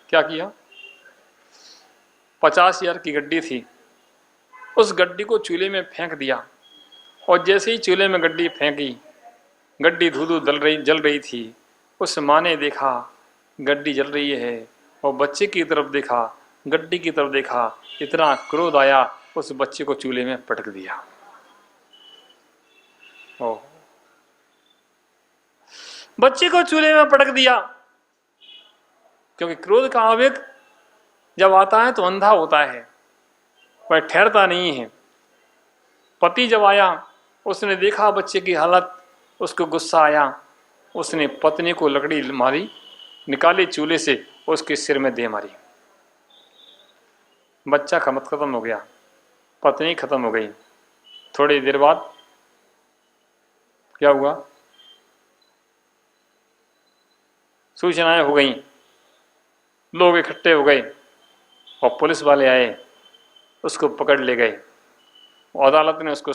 क्या किया, 50,000 की गड्डी थी, उस गड्डी को चूल्हे में फेंक दिया। और जैसे ही चूल्हे में गड्डी फेंकी, गड्डी धू धू जल रही थी। उस माँ ने देखा गड्डी जल रही है, और बच्चे की तरफ देखा, गड्डी की तरफ देखा, इतना क्रोध आया, उस बच्चे को चूल्हे में पटक दिया। ओह, बच्चे को चूल्हे में पटक दिया, क्योंकि क्रोध का आवेग जब आता है तो अंधा होता है, वह ठहरता नहीं है। पति जब आया, उसने देखा बच्चे की हालत, उसको गुस्सा आया, उसने पत्नी को लकड़ी मारी, निकाली चूल्हे से, उसके सिर में दे मारी। बच्चा खत्म हो गया, पत्नी खत्म हो गई। थोड़ी देर बाद क्या हुआ, सूचनाएं हो गई, लोग इकट्ठे हो गए और पुलिस वाले आए, उसको पकड़ ले गए। अदालत ने उसको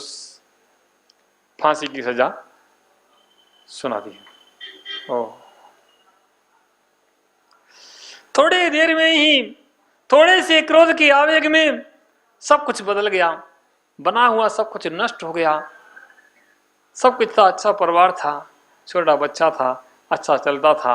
फांसी की सजा सुना दी। ओह, थोड़ी देर में ही, थोड़े से क्रोध के आवेग में सब कुछ बदल गया, बना हुआ सब कुछ नष्ट हो गया। सब कुछ था, अच्छा परिवार था, छोटा बच्चा था, अच्छा चलता था,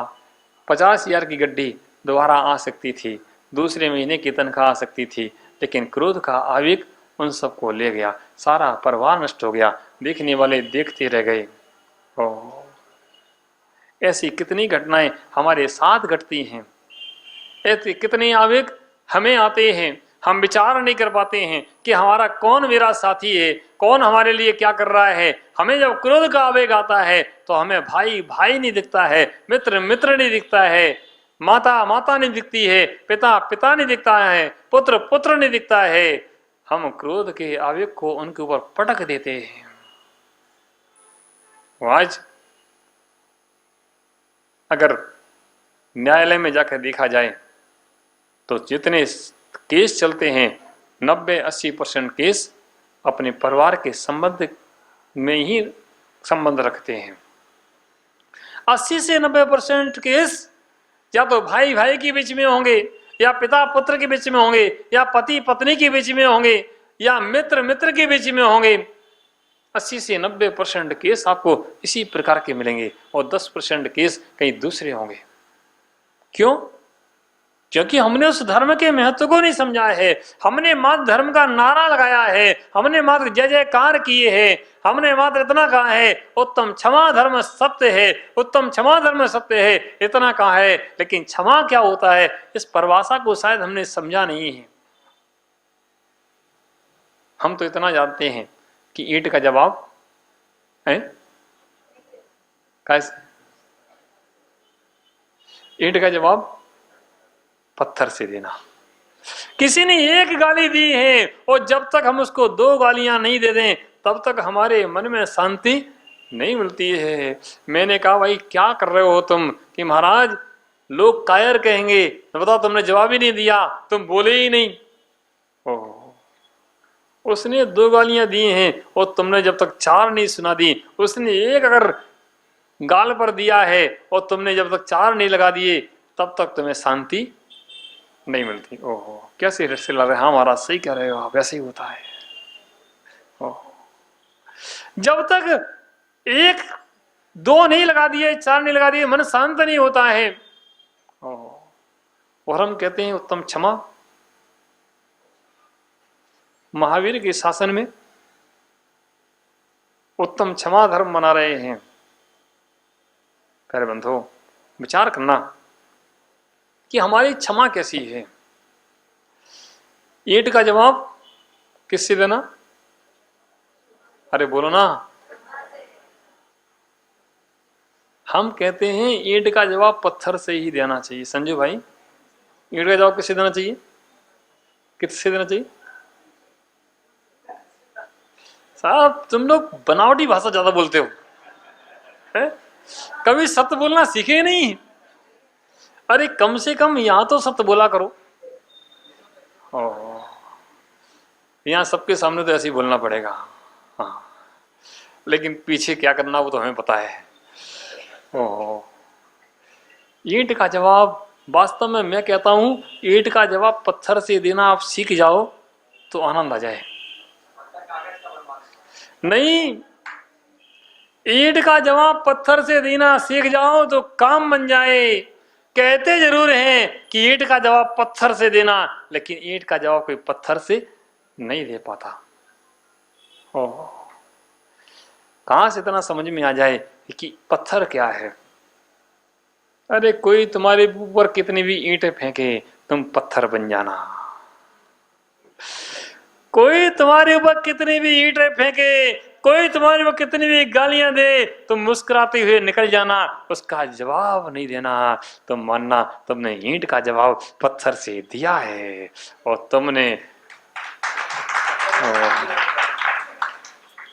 50,000 की गड्डी दोबारा आ सकती थी, दूसरे महीने की तनख्वाह आ सकती थी, लेकिन क्रोध का आवेग उन सबको ले गया, सारा परिवार नष्ट हो गया, देखने वाले देखते रह गए। ओह, ऐसी कितनी घटनाएं हमारे साथ घटती हैं, ऐसे कितने आवेग हमें आते हैं, हम विचार नहीं कर पाते हैं कि हमारा कौन मेरा साथी है, कौन हमारे लिए क्या कर रहा है। हमें जब क्रोध का आवेग आता है तो हमें भाई भाई नहीं दिखता है, मित्र मित्र नहीं दिखता है, माता माता नहीं दिखती है, पिता पिता नहीं दिखता है, पुत्र पुत्र नहीं दिखता है। हम क्रोध के आवेग को उनके ऊपर पटक देते हैं। आज अगर न्यायालय में जाकर देखा जाए तो जितने केस चलते हैं, 90-80% केस अपने परिवार के संबंध में ही संबंध रखते हैं। 80 से 90% केस या तो भाई भाई के बीच में होंगे, या पिता पुत्र के बीच में होंगे, या पति पत्नी के बीच में होंगे, या मित्र मित्र के बीच में होंगे। 80 से 90% केस आपको इसी प्रकार के मिलेंगे, और 10% केस कहीं दूसरे होंगे। क्यों? क्योंकि हमने उस धर्म के महत्व को नहीं समझा है। हमने मात्र धर्म का नारा लगाया है, हमने मात्र जय जयकार किए हैं, हमने मात्र इतना कहा है उत्तम क्षमा धर्म सत्य है, उत्तम क्षमा धर्म सत्य है, इतना कहा है। लेकिन क्षमा क्या होता है, इस परिभाषा को शायद हमने समझा नहीं है। हम तो इतना जानते हैं कि ईंट का जवाब है कैसे, ईंट का जवाब पत्थर से देना। किसी ने एक गाली दी है, और जब तक हम उसको 2 गालियां नहीं दे दें तब तक हमारे मन में शांति नहीं मिलती है। मैंने कहा भाई क्या कर रहे हो तुम, कि महाराज लोग कायर कहेंगे, बताओ तुमने जवाब ही नहीं दिया, तुम बोले ही नहीं। ओह, उसने 2 गालियां दी हैं और तुमने जब तक 4 नहीं सुना दी, उसने एक अगर गाल पर दिया है और तुमने जब तक 4 नहीं लगा दिए तब तक तुम्हें शांति नहीं मिलती। ओहो, कैसे रिश्ते ला रहे हैं। हाँ महाराज सही कह रहे हो आप, ऐसे ही होता है। ओहो, जब तक 1 2 नहीं लगा दिए, 4 नहीं लगा दिए, मन शांत नहीं होता है। ओहो, और हम कहते हैं उत्तम क्षमा। महावीर के शासन में उत्तम क्षमा धर्म बना रहे हैं। प्यारे बंधुओं, विचार करना कि हमारी क्षमा कैसी है। ईंट का जवाब किससे देना, अरे बोलो ना। हम कहते हैं ईंट का जवाब पत्थर से ही देना चाहिए। संजू भाई, ईंट का जवाब किससे देना चाहिए, किससे देना चाहिए? साहब तुम लोग बनावटी भाषा ज्यादा बोलते हो है? कभी सत्य बोलना सीखे नहीं। अरे कम से कम यहां तो सत्य बोला करो। यहां सबके सामने तो ऐसे ही बोलना पड़ेगा। हाँ, लेकिन पीछे क्या करना वो तो हमें पता है। ओह, ईंट का जवाब वास्तव में मैं कहता हूं ईंट का जवाब पत्थर से देना आप सीख जाओ तो आनंद आ जाए। नहीं, ईंट का जवाब पत्थर से देना सीख जाओ तो काम बन जाए। कहते जरूर हैं कि ईंट का जवाब पत्थर से देना, लेकिन ईंट का जवाब कोई पत्थर से नहीं दे पाता। ओह, कहां से इतना समझ में आ जाए कि पत्थर क्या है। अरे कोई तुम्हारे ऊपर कितनी भी ईंटें फेंके तुम पत्थर बन जाना। कोई तुम्हारे ऊपर कितनी भी ईंटें फेंके, कोई तुम्हारे ऊपर कितनी भी गालियां दे, तुम मुस्कुराते हुए निकल जाना, उसका जवाब नहीं देना। तुम मानना तुमने ईंट का जवाब पत्थर से दिया है और तुमने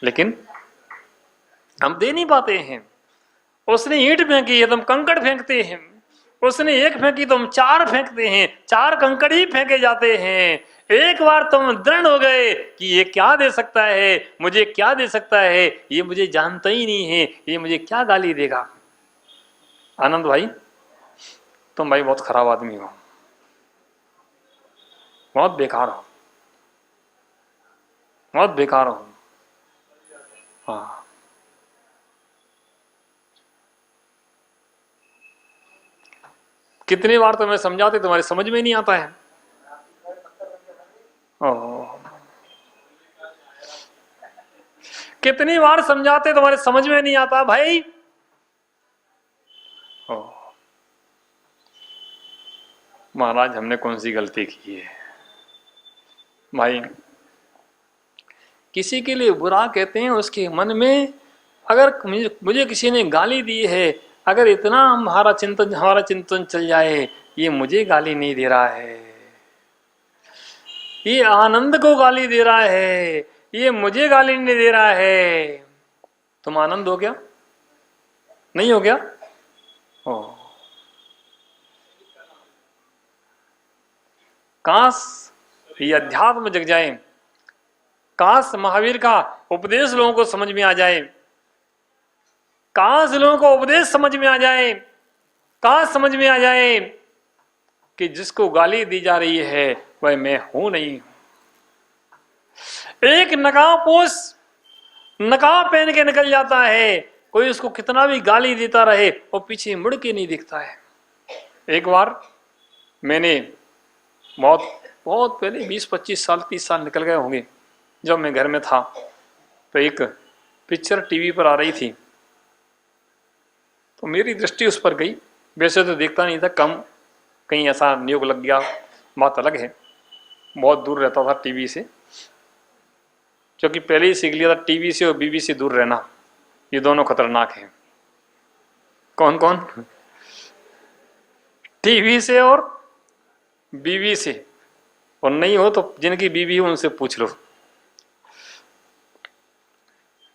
लेकिन हम दे नहीं पाते हैं। उसने ईंट फेंकी है तुम कंकड़ फेंकते हैं, उसने एक फेंकी तुम चार फेंकते हैं, चार कंकड़ ही फेंके जाते हैं। एक बार तुम दृढ़ हो गए कि ये क्या दे सकता है, मुझे क्या दे सकता है, ये मुझे जानता ही नहीं है, ये मुझे क्या गाली देगा। आनंद भाई, तुम भाई बहुत खराब आदमी हो, बहुत बेकार हो, बहुत बेकार हो। हाँ, कितनी बार तुम्हें समझाते तुम्हारे समझ में नहीं आता है। कितनी बार समझाते तुम्हारे समझ में नहीं आता भाई। महाराज हमने कौन सी गलती की है भाई। किसी के लिए बुरा कहते हैं, उसके मन में अगर मुझे किसी ने गाली दी है, अगर इतना हमारा चिंतन चल जाए, ये मुझे गाली नहीं दे रहा है, ये आनंद को गाली दे रहा है, ये मुझे गाली नहीं दे रहा है, तुम आनंद हो गया, नहीं हो गया। काश ये अध्यात्म जग जाए, काश महावीर का उपदेश लोगों को समझ में आ जाए, काश लोगों को उपदेश समझ में आ जाए, काश समझ में आ जाए कि जिसको गाली दी जा रही है वह मैं हूं नहीं। एक नकाबपोश नकाब पहन के निकल जाता है, कोई उसको कितना भी गाली देता रहे वो पीछे मुड़ के नहीं दिखता है। एक बार मैंने बहुत बहुत पहले 20-25 साल 30 साल निकल गए होंगे, जब मैं घर में था तो एक पिक्चर टीवी पर आ रही थी, तो मेरी दृष्टि उस पर गई। वैसे तो देखता नहीं था, कम कहीं ऐसा नियोग लग गया बात अलग है, बहुत दूर रहता था टीवी से, क्योंकि पहले ही सीख लिया था टीवी से और बीवी से दूर रहना, ये दोनों खतरनाक हैं। कौन कौन? टीवी से और बीवी से, और नहीं हो तो जिनकी बीवी हो उनसे पूछ लो।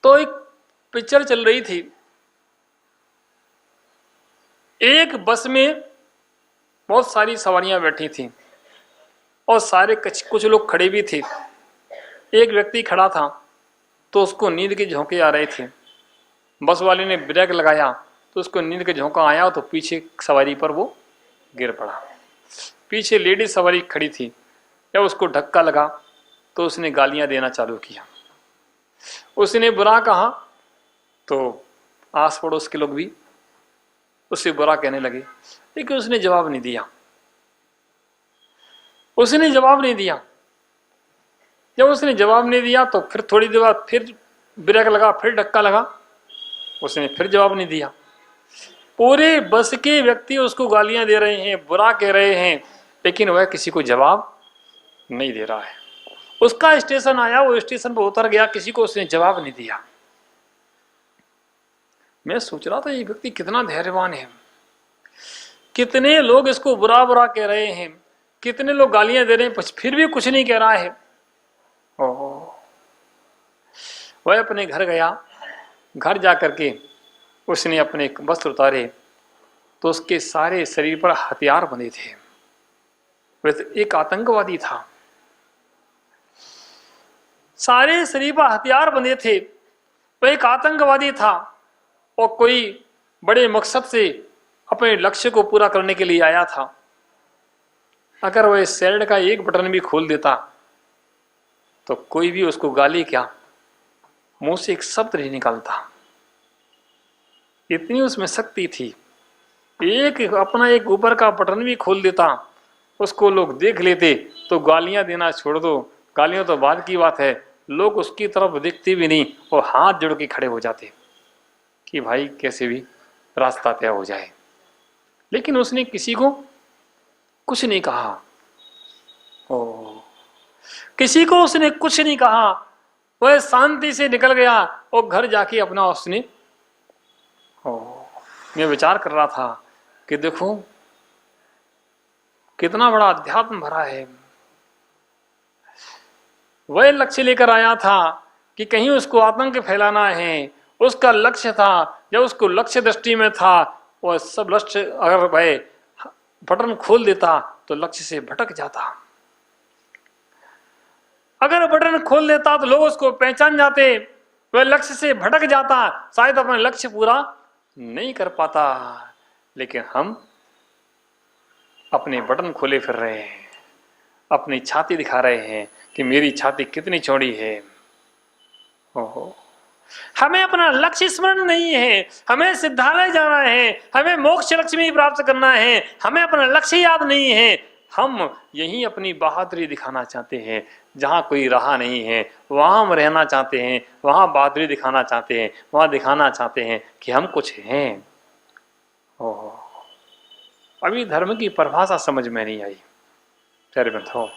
तो एक पिक्चर चल रही थी, एक बस में बहुत सारी सवारियां बैठी थी और सारे कुछ लोग खड़े भी थे। एक व्यक्ति खड़ा था तो उसको नींद के झोंके आ रहे थे, बस वाले ने ब्रेक लगाया तो उसको नींद के झोंका आया तो पीछे सवारी पर वो गिर पड़ा। पीछे लेडीज सवारी खड़ी थी, जब उसको धक्का लगा तो उसने गालियां देना चालू किया, उसने बुरा कहा तो आस पड़ोस के लोग भी उससे बुरा कहने लगे, लेकिन उसने जवाब नहीं दिया। उसने जवाब नहीं दिया। जब उसने जवाब नहीं दिया तो फिर थोड़ी देर बाद फिर ब्रेक लगा, फिर धक्का लगा, उसने फिर जवाब नहीं दिया। पूरे बस के व्यक्ति उसको गालियां दे रहे हैं, बुरा कह रहे हैं, लेकिन वह किसी को जवाब नहीं दे रहा है। उसका स्टेशन आया, वो स्टेशन पर उतर गया, किसी को उसने जवाब नहीं दिया। मैं सोच रहा था ये व्यक्ति कितना धैर्यवान है, कितने लोग इसको बुरा बुरा कह रहे हैं, कितने लोग गालियां दे रहे हैं, फिर भी कुछ नहीं कह रहा है। ओह, वह अपने घर गया, घर जाकर के उसने अपने वस्त्र उतारे तो उसके सारे शरीर पर हथियार बंधे थे। वह एक आतंकवादी था, सारे शरीर पर हथियार बंधे थे, वह एक आतंकवादी था और कोई बड़े मकसद से अपने लक्ष्य को पूरा करने के लिए आया था। अगर वह शर्ट का एक बटन भी खोल देता तो कोई भी उसको गाली क्या, मुंह से एक शब्द नहीं निकलता। इतनी उसमें शक्ति थी। एक अपना एक ऊपर का बटन भी खोल देता, उसको लोग देख लेते तो गालियां देना छोड़ दो, गालियां तो बाद की बात है, लोग उसकी तरफ देखते भी नहीं और हाथ जोड़ के खड़े हो जाते कि भाई कैसे भी रास्ता तय हो जाए। लेकिन उसने किसी को कुछ नहीं कहा। ओ, किसी को उसने कुछ नहीं कहा। वह शांति से निकल गया और घर जाके अपना उसने मैं विचार कर रहा था कि देखो कितना बड़ा अध्यात्म भरा है। वह लक्ष्य लेकर आया था कि कहीं उसको आतंक फैलाना है, उसका लक्ष्य था। जब उसको लक्ष्य दृष्टि में था, वह सब लक्ष्य अगर वह बटन खोल देता तो लक्ष्य से भटक जाता। अगर बटन खोल देता तो लोग उसको पहचान जाते, वह लक्ष्य से भटक जाता, शायद अपना लक्ष्य पूरा नहीं कर पाता। लेकिन हम अपने बटन खोले फिर रहे हैं, अपनी छाती दिखा रहे हैं कि मेरी छाती कितनी चौड़ी है। ओहो, हमें अपना लक्ष्य स्मरण नहीं है। हमें सिद्धालय जाना है, हमें मोक्ष लक्ष्मी प्राप्त करना है, हमें अपना लक्ष्य याद नहीं है। हम यही अपनी बहादुरी दिखाना चाहते हैं। जहाँ कोई रहा नहीं है वहाँ हम रहना चाहते हैं, वहाँ बहादुरी दिखाना चाहते हैं, वहाँ दिखाना चाहते हैं कि हम कुछ हैं। ओहो, अभी धर्म की परिभाषा समझ में नहीं आई। प्यारे बंधुओं,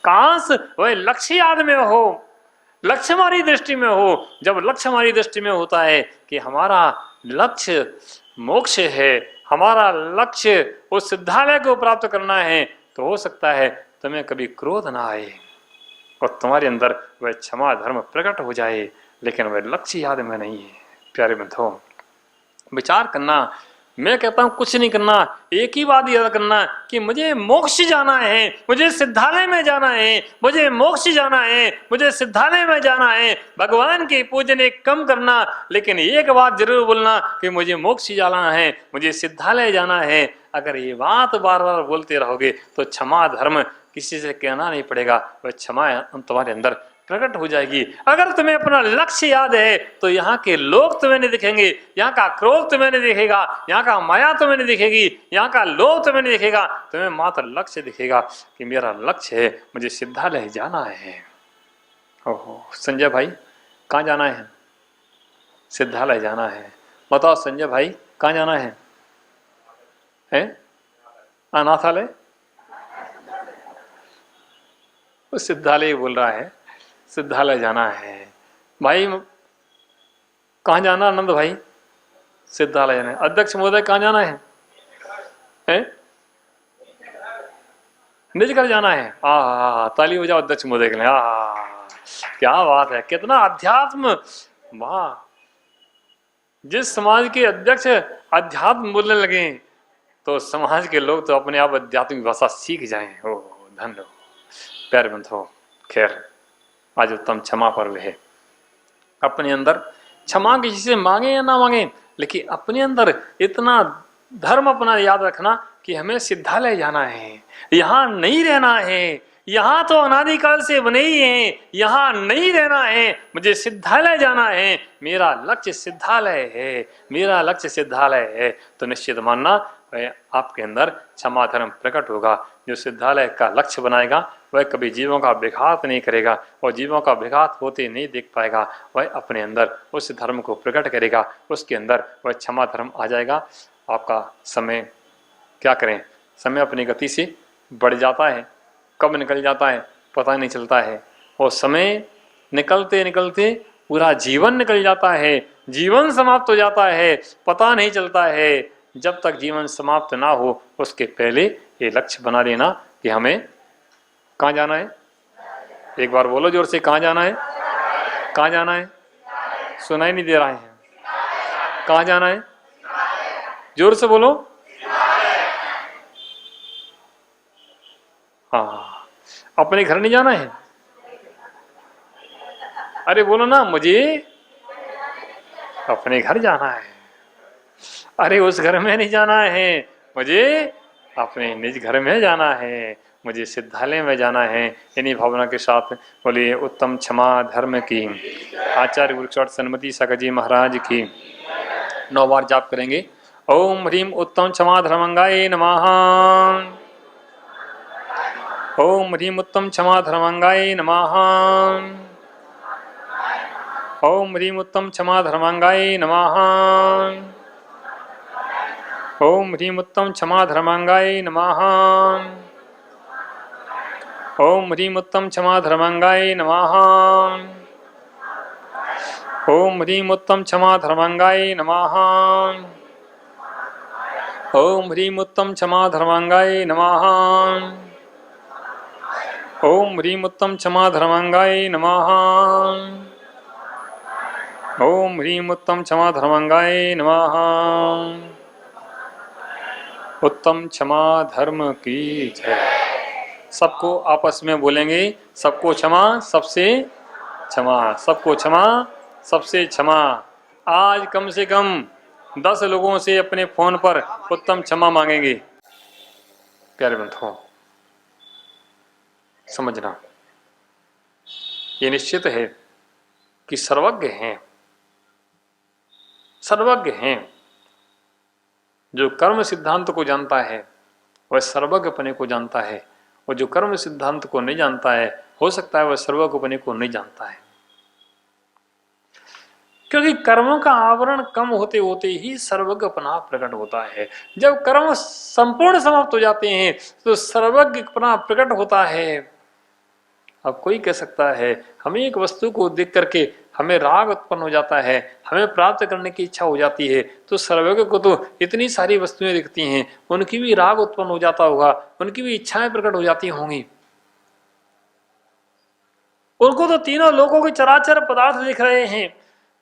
काश वह लक्ष्य याद में हो, लक्ष्य हमारी दृष्टि में हो। जब लक्ष्य हमारी दृष्टि में होता है कि हमारा लक्ष्य मोक्ष है, हमारा लक्ष्य उस सिद्धालय को प्राप्त करना है, तो हो सकता है तुम्हें कभी क्रोध ना आए और तुम्हारे अंदर वह क्षमा धर्म प्रकट हो जाए। लेकिन वह लक्ष्य याद में नहीं है। प्यारे बंधुओं, विचार करना, मैं कहता हूं कुछ नहीं करना, एक ही बात याद करना कि मुझे मोक्ष जाना है, मुझे सिद्धालय में जाना है, मुझे मोक्ष जाना है, मुझे सिद्धालय में जाना है। भगवान के पूजन कम करना, लेकिन एक बात जरूर बोलना कि मुझे मोक्ष जाना है, मुझे सिद्धालय जाना है। अगर ये बात बार बार बोलते रहोगे तो क्षमा धर्म किसी से कहना नहीं पड़ेगा, वह क्षमा तुम्हारे अंदर प्रकट हो जाएगी। अगर तुम्हें अपना लक्ष्य याद है तो यहाँ के लोग तुम्हें नहीं दिखेंगे, यहाँ का क्रोध तुम्हें नहीं दिखेगा, यहाँ का माया तुम्हें नहीं दिखेगी, यहाँ का लोभ तुम्हें नहीं दिखेगा। तुम्हें मात्र लक्ष्य दिखेगा कि मेरा लक्ष्य है, मुझे सिद्धालय जाना है। ओहो, संजय भाई कहाँ जाना है? सिद्धालय जाना है। बताओ संजय भाई कहाँ जाना है? अनाथालय? सिद्धालय बोल रहा है, सिद्धालय जाना है। भाई कहाँ जाना आनंद भाई? सिद्धालय जाना है। अध्यक्ष महोदय कहाँ जाना है? निज घर जाना है। ताली हो जाओ अध्यक्ष महोदय के लिए। क्या बात है, कितना अध्यात्म। वाह, जिस समाज के अध्यक्ष अध्यात्म बोलने लगे तो समाज के लोग तो अपने आप आध्यात्मिक भाषा सीख जाएं। ओ धन्य हो। प्यारे बंधुओं, खैर आज उत्तम क्षमा पर्व है। अपने अंदर क्षमा किसी से मांगे या ना मांगे, लेकिन अपने अंदर इतना धर्म अपना याद रखना कि हमें सिद्धालय जाना है, यहाँ नहीं रहना है। यहाँ तो अनादिकाल से बने ही हैं, यहाँ नहीं रहना है, मुझे सिद्धालय जाना है। मेरा लक्ष्य सिद्धालय है, मेरा लक्ष्य सिद्धालय है। तो निश्चित मानना आपके अंदर क्षमा धर्म प्रकट होगा। जो सिद्धालय का लक्ष्य बनाएगा वह कभी जीवों का विघात नहीं करेगा और जीवों का विघात होते नहीं देख पाएगा। वह अपने अंदर उस धर्म को प्रकट करेगा, उसके अंदर वह क्षमा धर्म आ जाएगा। आपका समय क्या करें, समय अपनी गति से बढ़ जाता है, कब निकल जाता है पता नहीं चलता है। और समय निकलते निकलते पूरा जीवन निकल जाता है, जीवन समाप्त हो जाता है, पता नहीं चलता है। जब तक जीवन समाप्त ना हो उसके पहले ये लक्ष्य बना लेना कि हमें कहाँ जाना है। एक बार बोलो जोर से, कहाँ जाना है? कहाँ जाना है? सुनाई नहीं दे रहा है। कहाँ जाना है? जोर से बोलो। हाँ, अपने घर नहीं जाना है? अरे बोलो ना, मुझे अपने घर जाना है। अरे उस घर में नहीं जाना है, मुझे अपने निज घर में जाना है, मुझे सिद्धालय में जाना है। इन्हीं भावना के साथ बोलिए उत्तम क्षमा धर्म की। आचार्य वृक्षवट सन्मति सखजी महाराज की 9 बार जाप करेंगे। ओम ह्रीम उत्तम क्षमा धर्मंगाय नमः। ओम ह्रीम उत्तम क्षमा धर्मंगाय नमः। ओम ह्रीम उत्तम क्षमा धर्मंगाय नमः। ओम ह्रीम उत्तम क्षमा धर्मंगाय नमः। ओम ह्रीम उत्तम क्षमा धर्मंगाय नमः। ओम ह्रीम उत्तम क्षमा धर्मंगाय नमः। ओम ह्रीम उत्तम क्षमा धर्मंगाय नमः। ओम ह्रीम उत्तम क्षमा धर्मंगाय नमः। ओम ह्रीम उत्तम क्षमा धर्मंगाय नमः। उत्तम क्षमा धर्म की जय। सबको आपस में बोलेंगे, सबको क्षमा सबसे क्षमा, सबको क्षमा सबसे क्षमा। आज कम से कम 10 लोगों से अपने फोन पर उत्तम क्षमा मांगेंगे। प्यारे बंधुओं, समझना ये निश्चित है कि सर्वज्ञ हैं, सर्वज्ञ हैं। जो कर्म सिद्धांत को जानता है वह सर्वज्ञ अपने को जानता है, और जो कर्म सिद्धांत को नहीं जानता है हो सकता है वह सर्वज्ञ अपने को नहीं जानता है। क्योंकि कर्मों का आवरण कम होते होते ही सर्वज्ञ अपना प्रकट होता है। जब कर्म संपूर्ण समाप्त हो जाते हैं तो सर्वज्ञ अपना प्रकट होता है। अब कोई कह सकता है हमें एक वस्तु को देख करके हमें राग उत्पन्न हो जाता है, हमें प्राप्त करने की इच्छा हो जाती है, तो सर्वज्ञ को तो इतनी सारी वस्तुएं दिखती हैं, उनकी भी राग उत्पन्न हो जाता होगा, उनकी भी इच्छाएं प्रकट हो जाती होंगी। उनको तो तीनों लोगों के चराचर पदार्थ दिख रहे हैं,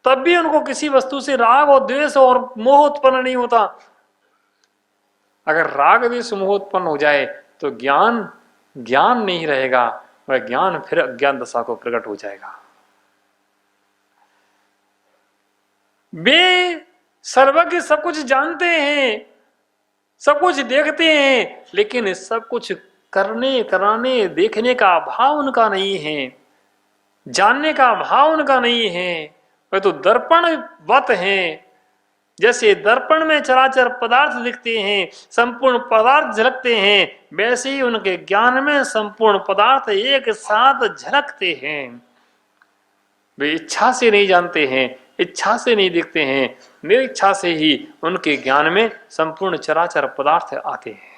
तब भी उनको किसी वस्तु से राग और द्वेष और मोह उत्पन्न नहीं होता। अगर राग द्वेष मोह उत्पन्न हो जाए तो ज्ञान ज्ञान नहीं रहेगा, वह ज्ञान फिर अज्ञान दशा को प्रकट हो जाएगा। वे सर्वज्ञ सब कुछ जानते हैं, सब कुछ देखते हैं, लेकिन सब कुछ करने कराने देखने का भाव उनका नहीं है, जानने का भाव उनका नहीं है। वे तो दर्पणवत हैं। जैसे दर्पण में चराचर पदार्थ दिखते हैं, संपूर्ण पदार्थ झलकते हैं, वैसे ही उनके ज्ञान में संपूर्ण पदार्थ एक साथ झलकते हैं। वे इच्छा से नहीं जानते हैं, इच्छा से नहीं देखते हैं, निरिच्छा से ही उनके ज्ञान में संपूर्ण चराचर पदार्थ आते हैं।